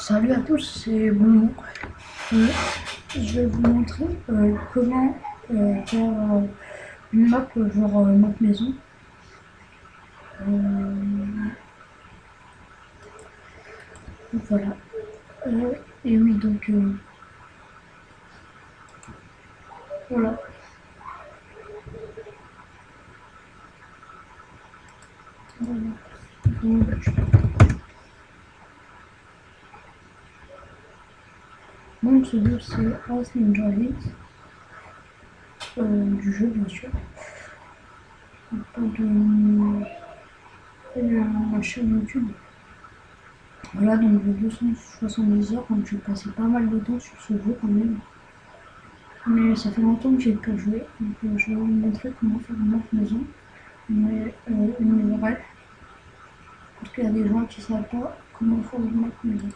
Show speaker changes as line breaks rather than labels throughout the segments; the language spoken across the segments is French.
Salut à tous, c'est Boumou. Euh, je vais vous montrer comment faire une map, genre map maison. Euh, voilà. Et oui, donc voilà. Mon pseudo c'est As Ninja 8, du jeu bien sûr. Pas de ma chaîne YouTube. Voilà, donc de 270 heures, donc j'ai passé pas mal de temps sur ce jeu quand même. Mais ça fait longtemps que j'ai pas joué, donc je vais vous montrer comment faire une map maison. Mais une vraie, parce qu'il y a des gens qui ne savent pas comment faire une map maison.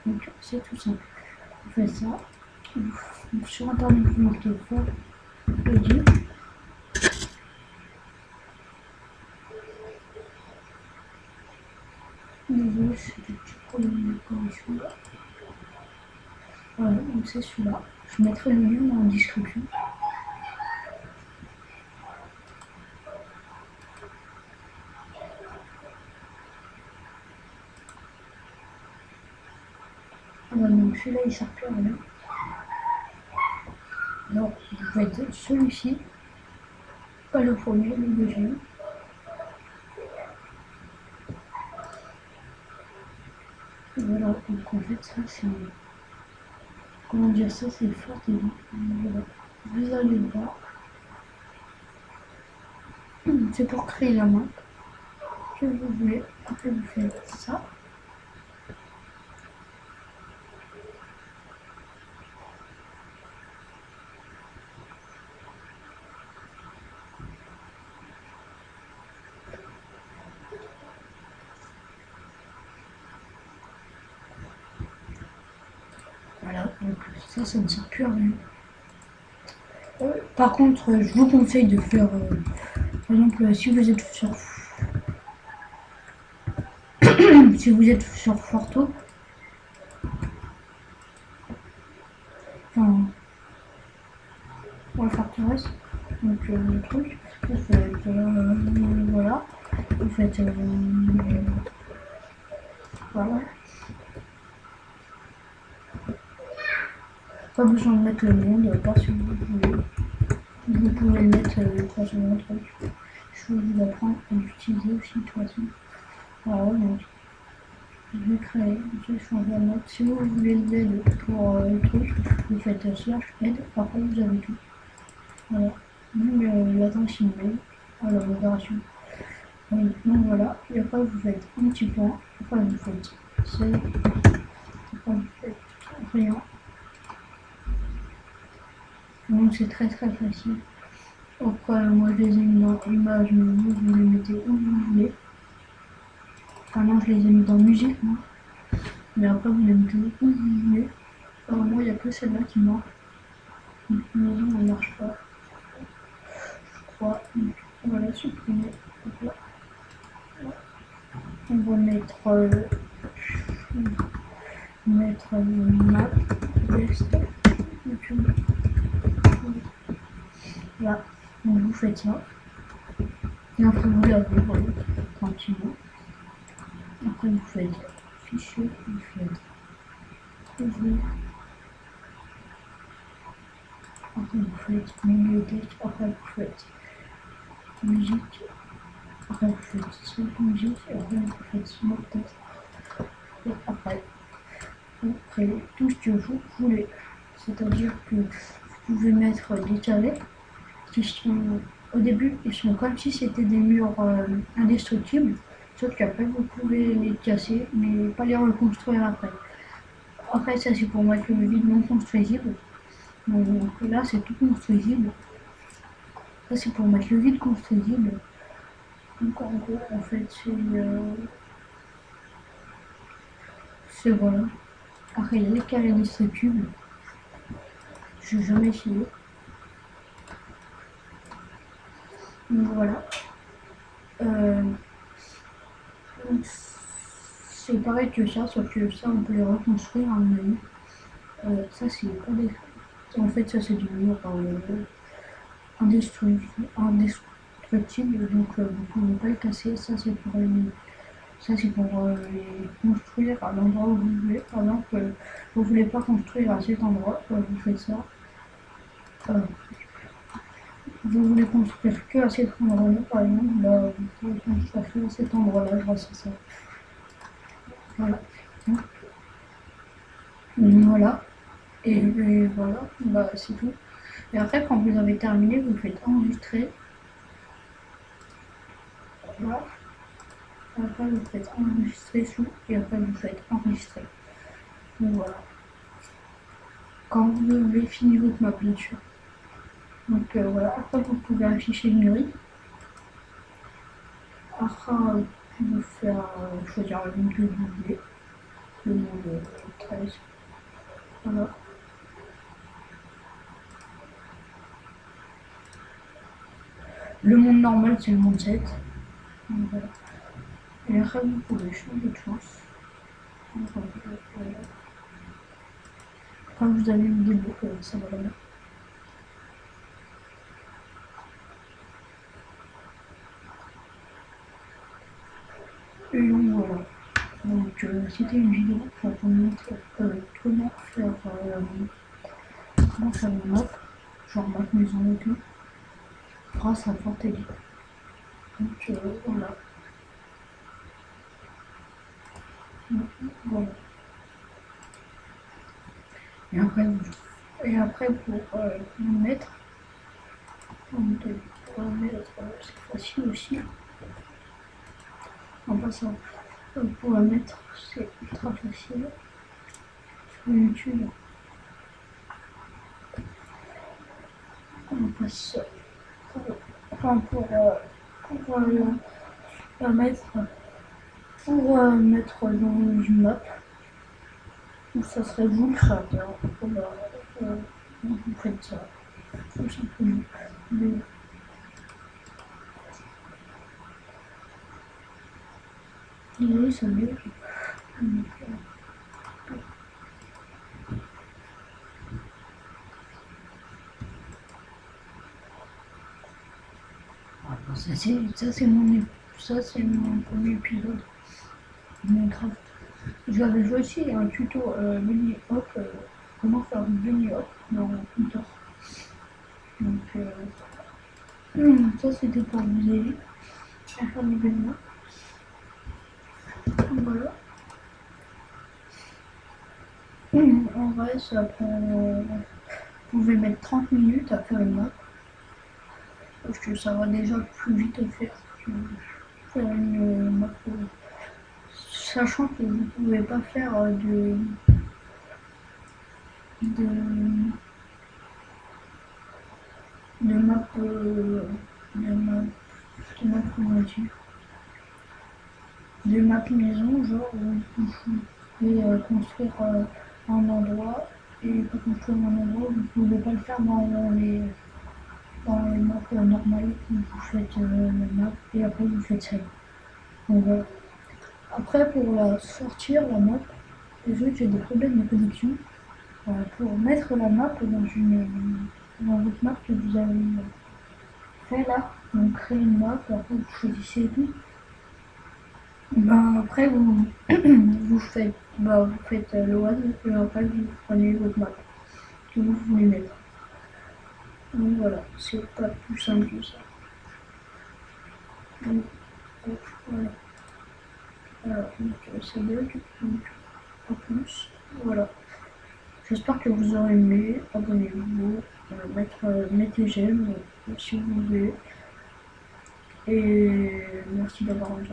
Donc c'est tout simple. Vous faites ça. Sur internet, vous marquez fort Edit. Désolé, c'est des petits problèmes de connexion. Voilà, donc c'est celui-là. Je mettrai le lien dans la description. Voilà, donc celui-là il sert plus à rien. Alors vous faites celui-ci, pas le premier, le deuxième. Voilà, donc en fait ça c'est... Comment dire ça, c'est fort et voilà. Vous allez voir. C'est pour créer la map que vous voulez. Après vous faites ça. Voilà, donc ça ne sert plus à rien. Par contre, je vous conseille de faire, par exemple, si vous êtes sur, si vous êtes sur Forto, enfin, pour la forteresse, donc le truc, vous faites, voilà, vous faites, voilà. Pas besoin de mettre le monde, à part si vous voulez. Vous pouvez le mettre sur mon truc. Je vais vous apprendre à l'utiliser aussi de toute façon. Voilà, donc je vais créer, je vais changer la note. Si vous voulez l'aide pour le truc, vous faites slash aide, après vous avez tout. Voilà, même l'adresse email, à la modération. Oui, donc voilà, et après vous faites un petit point, après vous faites save, après vous faites rien. Donc c'est très facile. Après, moi je les ai mis dans image, mais vous les mettez où vous voulez. Enfin, non, je les ai mis dans musique, moi. Mais après, vous les mettez où vous voulez. Alors, moi, il n'y a que celle-là qui marche. Donc, maison, elle ne marche pas. Je crois. Donc, on va la supprimer. Donc, là, on va mettre, map, desktop, YouTube. Là, donc vous faites ça. Et après, vous l'avez, voilà, tranquillement. Après, vous faites fichier, vous faites ouvrir. Après, vous faites bibliothèque. Après, vous faites musique. Après, vous faites son musique. Et après, vous faites son test. Et après, vous créez tout ce que vous voulez. C'est-à-dire que vous pouvez mettre des carrés qui sont, au début, ils sont comme si c'était des murs indestructibles. Sauf qu'après, vous pouvez les casser, mais pas les reconstruire après. Après, ça, c'est pour mettre le vide non construisible. Donc là, c'est tout construisible. Ça, c'est pour mettre le vide construisible. Donc en gros, en fait, c'est voilà. Après, il y a les carrés destructibles. Je n'ai jamais essayé. Donc voilà. Donc, c'est pareil que ça, sauf que ça, on peut les reconstruire à mon avis. Ça, c'est pas des... En fait, ça, c'est du mur indestructible, donc vous pouvez pas les casser. Ça, c'est pour les construire à l'endroit où vous voulez. Par exemple, vous voulez pas construire à cet endroit, vous faites ça. Vous voulez construire que à cet endroit-là, par exemple, vous pouvez construire que à cet endroit-là grâce à ça. Voilà. Voilà. Et voilà, c'est tout. Et après, quand vous avez terminé, vous faites enregistrer. Voilà. Après, vous faites enregistrer sous, et après, vous faites enregistrer. Donc voilà. Quand vous avez fini votre map, bien sûr. Donc voilà, après, vous pouvez afficher une grille. Après, vous pouvez faire choisir le monde que vous voulez. Le monde 13. Voilà. Le monde normal, c'est le monde 7. Donc, voilà. Et après, vous pouvez changer de chance. Quand vous avez une début, ça va bien. Et donc voilà. Donc c'était une vidéo pour vous montrer comment faire une map, genre map maison et tout, grâce à Fortelli. Donc voilà. Voilà. Et après pour le mettre, c'est facile aussi. En passant, pour la mettre, c'est ultra facile sur YouTube. On passe pour la mettre dans une map. Ça serait vous le créateur. Vous faites ça, tout simplement. Désolé, ça bouge. Ça c'est mon premier épisode de Minecraft. J'avais joué aussi un tuto Bunny Hop, comment faire du Bunny Hop dans Twitter. Donc ça c'était pour vous aider à faire du Bunny Hop. Voilà. En vrai, ça prend. Vous pouvez mettre 30 minutes à faire une map. Parce que ça va déjà plus vite à faire une map. Sachant que vous ne pouvez pas faire de map maison, genre où vous pouvez construire un endroit et pour construire un endroit vous ne pouvez pas le faire dans les maps normales. Vous faites la map et après vous faites celle. Donc voilà. Après pour la sortir la map, désolé j'ai des problèmes de connexion. Pour mettre la map dans votre map que vous avez fait là, donc créer une map, après vous choisissez et tout. Après vous faites le one et après vous prenez votre map que vous voulez mettre. Donc voilà, c'est pas plus simple que ça. Donc voilà. Donc ça bug, donc en plus, voilà. J'espère que vous aurez aimé, abonnez-vous, mettez j'aime si vous voulez. Et merci d'avoir regardé.